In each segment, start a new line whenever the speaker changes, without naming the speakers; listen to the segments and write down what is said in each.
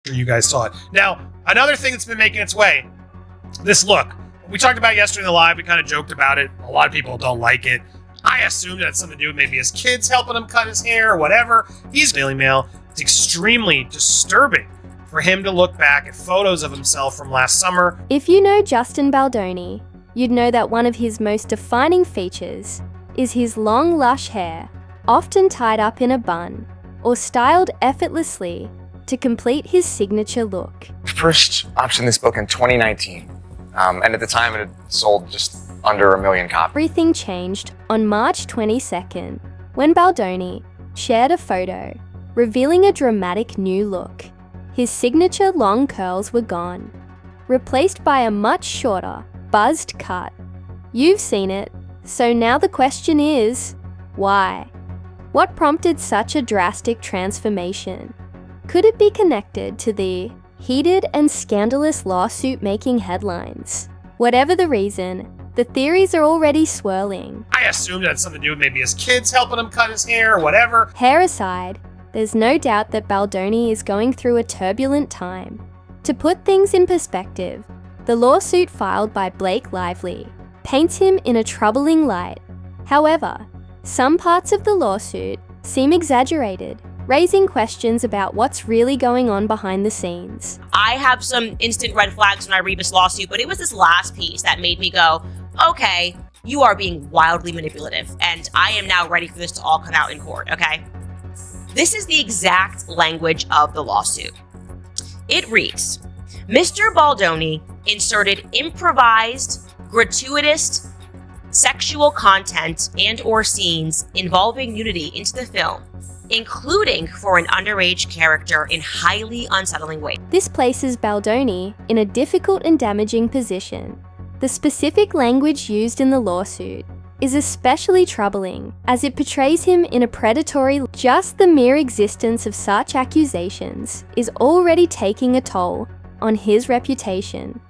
Sure you guys saw it. Now, another thing that's been making its way, this look. We talked about it yesterday in the live. We kind of joked about it. A lot of people don't like it. I assume that it's something to do with maybe his kids helping him cut his hair or whatever. He's Daily Mail. It's extremely disturbing for him to look back at photos of himself from last summer.
If you know Justin Baldoni, you'd know that one of his most defining features is his long, lush hair, often tied up in a bun or styled effortlessly to complete his signature look.
First optioned this book in 2019, and at the time it had sold just under 1 million copies.
Everything changed on March 22nd when Baldoni shared a photo revealing a dramatic new look. His signature long curls were gone, replaced by a much shorter, buzzed cut. You've seen it, so now the question is, why? What prompted such a drastic transformation? Could it be connected to the heated and scandalous lawsuit making headlines? Whatever the reason, the theories are already swirling.
I assume that it's something to do with maybe his kids helping him cut his hair or whatever.
Hair aside, there's no doubt that Baldoni is going through a turbulent time. To put things in perspective, the lawsuit filed by Blake Lively paints him in a troubling light. However, some parts of the lawsuit seem exaggerated, raising questions about what's really going on behind the scenes.
I have some instant red flags when I read this lawsuit, but it was this last piece that made me go, okay, you are being wildly manipulative, and I am now ready for this to all come out in court, okay? This is the exact language of the lawsuit. It reads, Mr. Baldoni inserted improvised, gratuitous, sexual content and or scenes involving nudity into the film, including for an underage character in highly unsettling ways.
This places Baldoni in a difficult and damaging position. The specific language used in the lawsuit is especially troubling as it portrays him in a predatory. Just the mere existence of such accusations is already taking a toll on his reputation.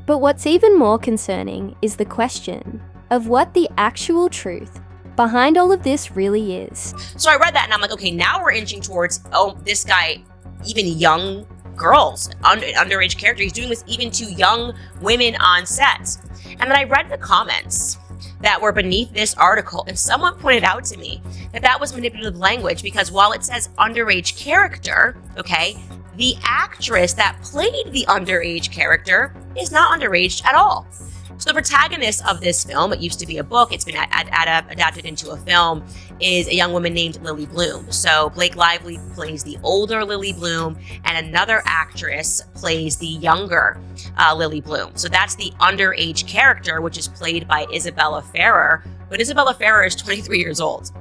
But what's even more concerning is the question of what the actual truth behind all of this really is.
So I read that and I'm like, okay, now we're inching towards, oh, this guy, even young girls, underage character, he's doing this even to young women on set. And then I read the comments that were beneath this article, and someone pointed out to me that that was manipulative language because while it says underage character, okay, the actress that played the underage character is not underage at all. So the protagonist of this film, it used to be a book, it's been adapted into a film, is a young woman named Lily Bloom. So Blake Lively plays the older Lily Bloom, and another actress plays the younger Lily Bloom. So that's the underage character, which is played by Isabella Ferrer, but Isabella Ferrer is 23 years old.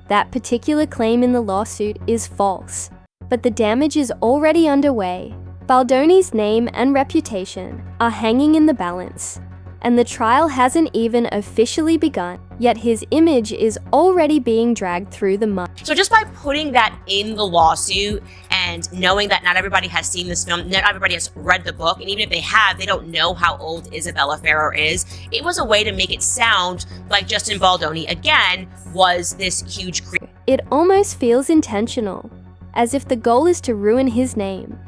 That particular claim in the lawsuit is false, but the damage is already underway. Baldoni's name and reputation are hanging in the balance, and the trial hasn't even officially begun, yet his image is already being dragged through the mud.
So just by putting that in the lawsuit and knowing that not everybody has seen this film, not everybody has read the book, and even if they have, they don't know how old Isabella Ferrer is, it was a way to make it sound like Justin Baldoni, again, was this huge creep.
It almost feels intentional, as if the goal is to ruin his name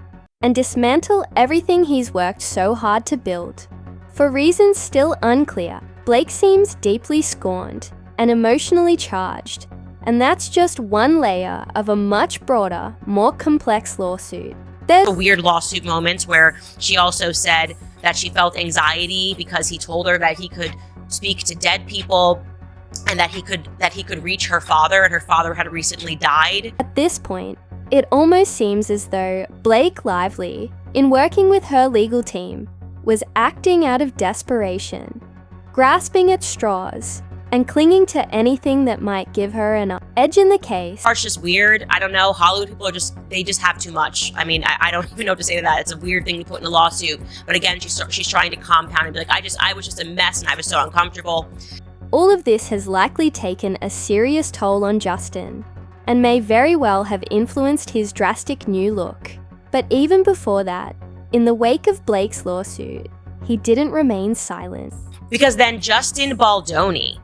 and dismantle everything he's worked so hard to build. For reasons still unclear, Blake seems deeply scorned and emotionally charged, and that's just one layer of a much broader, more complex lawsuit. There's
A weird lawsuit moment where she also said that she felt anxiety because he told her that he could speak to dead people and that he could reach her father, and her father had recently died.
At this point, it almost seems as though Blake Lively, in working with her legal team, was acting out of desperation, grasping at straws, and clinging to anything that might give her an edge in the case.
It's just weird. I don't know. Hollywood people are they just have too much. I mean, I don't even know what to say to that. It's a weird thing to put in a lawsuit. But again, she's trying to compound and be like, I was just a mess and I was so uncomfortable.
All of this has likely taken a serious toll on Justin, and may very well have influenced his drastic new look. But even before that, in the wake of Blake's lawsuit, he didn't remain silent.
Because then Justin Baldoni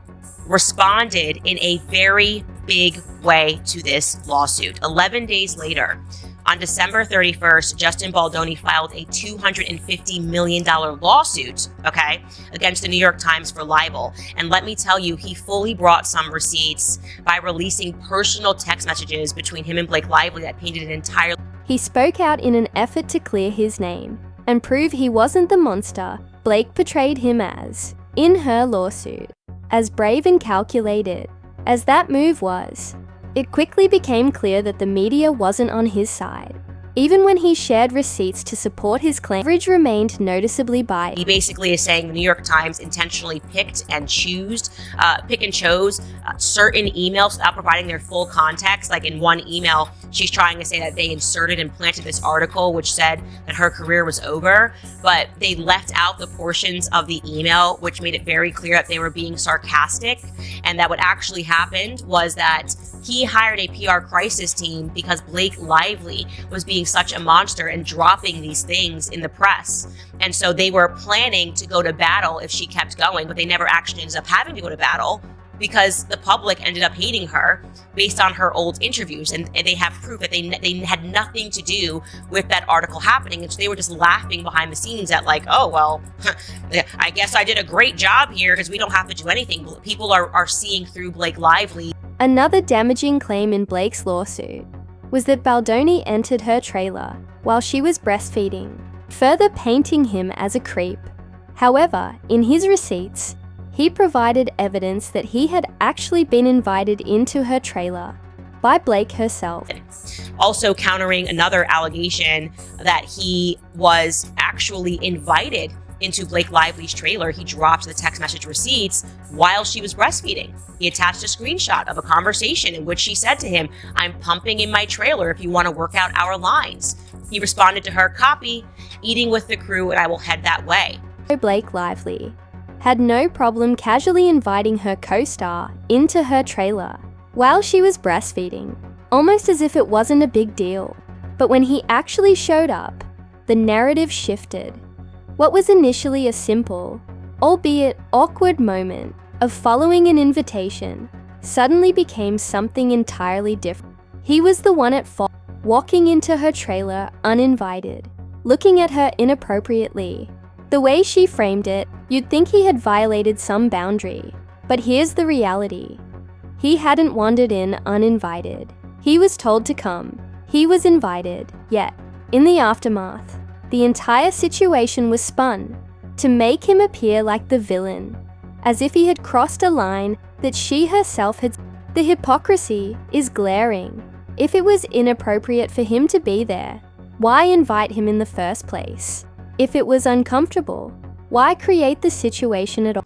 responded in a very big way to this lawsuit. 11 days later, On December 31st, Justin Baldoni filed a $250 million lawsuit, okay, against the New York Times for libel. And let me tell you, he fully brought some receipts by releasing personal text messages between him and Blake Lively that painted an entire...
He spoke out in an effort to clear his name and prove he wasn't the monster Blake portrayed him as, in her lawsuit. As brave and calculated as that move was, it quickly became clear that the media wasn't on his side. Even when he shared receipts to support his claim, coverage remained noticeably biased.
He basically is saying the New York Times intentionally pick and chose certain emails without providing their full context. Like in one email, she's trying to say that they inserted and planted this article which said that her career was over, but they left out the portions of the email which made it very clear that they were being sarcastic, and that what actually happened was that he hired a PR crisis team because Blake Lively was being such a monster and dropping these things in the press. And so they were planning to go to battle if she kept going, but they never actually ended up having to go to battle because the public ended up hating her based on her old interviews. And they have proof that they had nothing to do with that article happening. And so they were just laughing behind the scenes at like, oh, well, I guess I did a great job here because we don't have to do anything. People are seeing through Blake Lively.
Another damaging claim in Blake's lawsuit was that Baldoni entered her trailer while she was breastfeeding, further painting him as a creep. However, in his receipts, he provided evidence that he had actually been invited into her trailer by Blake herself.
Also countering another allegation that he was actually invited into Blake Lively's trailer, he dropped the text message receipts while she was breastfeeding. He attached a screenshot of a conversation in which she said to him, "I'm pumping in my trailer if you want to work out our lines." He responded to her, "Copy, eating with the crew and I will head that way."
Blake Lively had no problem casually inviting her co-star into her trailer while she was breastfeeding, almost as if it wasn't a big deal. But when he actually showed up, the narrative shifted. What was initially a simple, albeit awkward moment of following an invitation suddenly became something entirely different. He was the one at fault, walking into her trailer uninvited, looking at her inappropriately. The way she framed it, you'd think he had violated some boundary. But here's the reality. He hadn't wandered in uninvited. He was told to come. He was invited. Yet, in the aftermath, the entire situation was spun to make him appear like the villain, as if he had crossed a line that she herself had. The hypocrisy is glaring. If it was inappropriate for him to be there, why invite him in the first place? If it was uncomfortable, why create the situation at all?